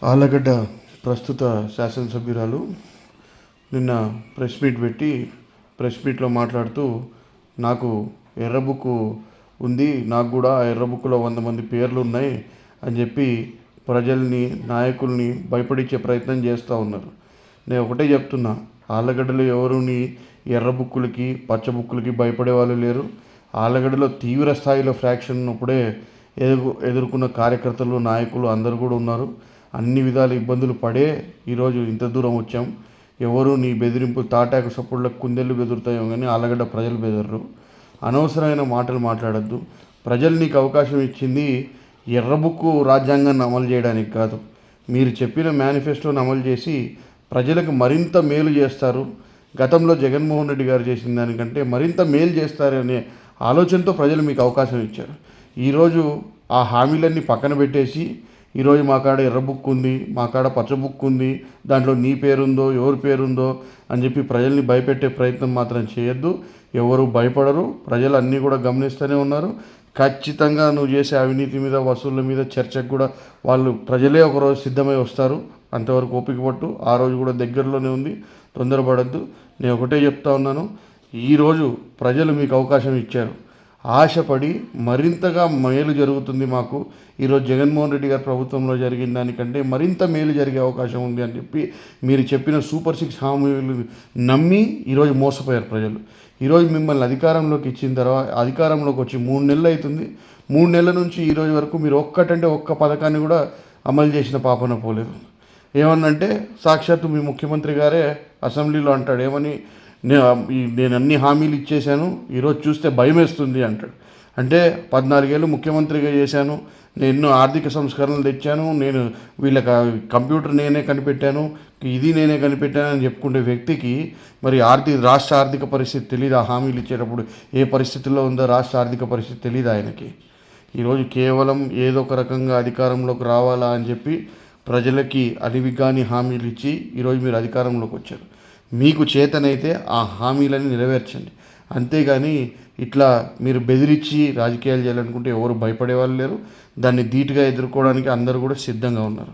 ఆళ్ళగడ్డ ప్రస్తుత శాసనసభ్యురాలు నిన్న ప్రెస్ మీట్లో మాట్లాడుతూ నాకు ఎర్ర బుక్కు ఉంది, నాకు కూడా ఆ ఎర్ర బుక్కులో 100 మంది పేర్లు ఉన్నాయి అని చెప్పి ప్రజల్ని నాయకుల్ని భయపడించే ప్రయత్నం చేస్తూ ఉన్నారు. నేను ఒకటే చెప్తున్నా, ఆళ్ళగడ్డలో ఎవరుని ఎర్ర బుక్కులకి పచ్చ బుక్కులకి భయపడే వాళ్ళు లేరు. ఆళ్ళగడ్డలో తీవ్ర స్థాయిలో ఫ్రాక్షన్ ఉన్నప్పుడే ఎదుర్కొన్న కార్యకర్తలు నాయకులు అందరూ కూడా ఉన్నారు. అన్ని విధాల ఇబ్బందులు పడే ఈరోజు ఇంత దూరం వచ్చాం. ఎవరు నీ బెదిరింపు తాటాకు సపోర్ట్లకు కుందేళ్ళు బెదురుతాయో కానీ ఆళ్ళగడ్డ ప్రజలు బెదరరు. అనవసరమైన మాటలు మాట్లాడద్దు. ప్రజలు నీకు అవకాశం ఇచ్చింది ఎర్రబుక్కు రాజ్యాంగాన్ని అమలు చేయడానికి కాదు, మీరు చెప్పిన మేనిఫెస్టోని అమలు చేసి ప్రజలకు మరింత మేలు చేస్తారు. గతంలో జగన్మోహన్ రెడ్డి గారు చేసిన దానికంటే మరింత మేలు చేస్తారనే ఆలోచనతో ప్రజలు మీకు అవకాశం ఇచ్చారు. ఈరోజు ఆ హామీలన్నీ పక్కన పెట్టేసి ఈరోజు మా కాడ ఎర్ర బుక్ ఉంది, మా కాడ పచ్చ బుక్ ఉంది, దాంట్లో నీ పేరుందో ఎవరి పేరుందో అని చెప్పి ప్రజల్ని భయపెట్టే ప్రయత్నం మాత్రం చేయొద్దు. ఎవరు భయపడరు, ప్రజలు అన్నీ కూడా గమనిస్తూనే ఉన్నారు. ఖచ్చితంగా నువ్వు చేసే అవినీతి మీద వసూళ్ళ మీద చర్చకు కూడా వాళ్ళు ప్రజలే ఒకరోజు సిద్ధమై వస్తారు. అంతవరకు ఓపిక పట్టు. ఆ రోజు కూడా దగ్గరలోనే ఉంది, తొందరపడద్దు. నేను ఒకటే చెప్తా ఉన్నాను, ఈరోజు ప్రజలు మీకు అవకాశం ఇచ్చారు. ఆశపడి మరింతగా మేలు జరుగుతుంది మాకు, ఈరోజు జగన్మోహన్ రెడ్డి గారి ప్రభుత్వంలో జరిగిన దానికంటే మరింత మేలు జరిగే అవకాశం ఉంది అని చెప్పి మీరు చెప్పిన సూపర్ 6 హామీలు నమ్మి ఈరోజు మోసపోయారు ప్రజలు. ఈరోజు మిమ్మల్ని అధికారంలోకి ఇచ్చిన తర్వాత అధికారంలోకి వచ్చి 3 నెలలు అవుతుంది. 3 నెలల నుంచి ఈరోజు వరకు మీరు ఒక్క పథకాన్ని కూడా అమలు చేసిన పాపన పోలేదు. ఏమన్నంటే సాక్షాత్తు మీ ముఖ్యమంత్రి గారే అసెంబ్లీలో అంటాడు, ఏమని, నేను అన్ని హామీలు ఇచ్చేశాను, ఈరోజు చూస్తే భయం వేస్తుంది అంటాడు. అంటే 14 ఏళ్ళు ముఖ్యమంత్రిగా చేశాను, నేను ఎన్నో ఆర్థిక సంస్కరణలు తెచ్చాను, నేను వీళ్ళకి కంప్యూటర్ నేనే కనిపెట్టాను, ఇది నేనే కనిపెట్టాను అని చెప్పుకునే వ్యక్తికి మరి రాష్ట్ర ఆర్థిక పరిస్థితి తెలియదు. ఆ హామీలు ఇచ్చేటప్పుడు ఏ పరిస్థితుల్లో ఉందో రాష్ట్ర ఆర్థిక పరిస్థితి తెలియదు ఆయనకి. ఈరోజు కేవలం ఏదో ఒక రకంగా అధికారంలోకి రావాలా అని చెప్పి ప్రజలకి అలివిగాని హామీలు ఇచ్చి ఈరోజు మీరు అధికారంలోకి వచ్చారు. మీకు చేతనైతే ఆ హామీలని నెరవేర్చండి. అంతేగాని ఇట్లా మీరు బెదిరించి రాజకీయాలు చేయాలనుకుంటే ఎవరు భయపడే వాళ్ళు లేరు. దాన్ని ధీటుగా ఎదుర్కోవడానికి అందరూ కూడా సిద్ధంగా ఉన్నారు.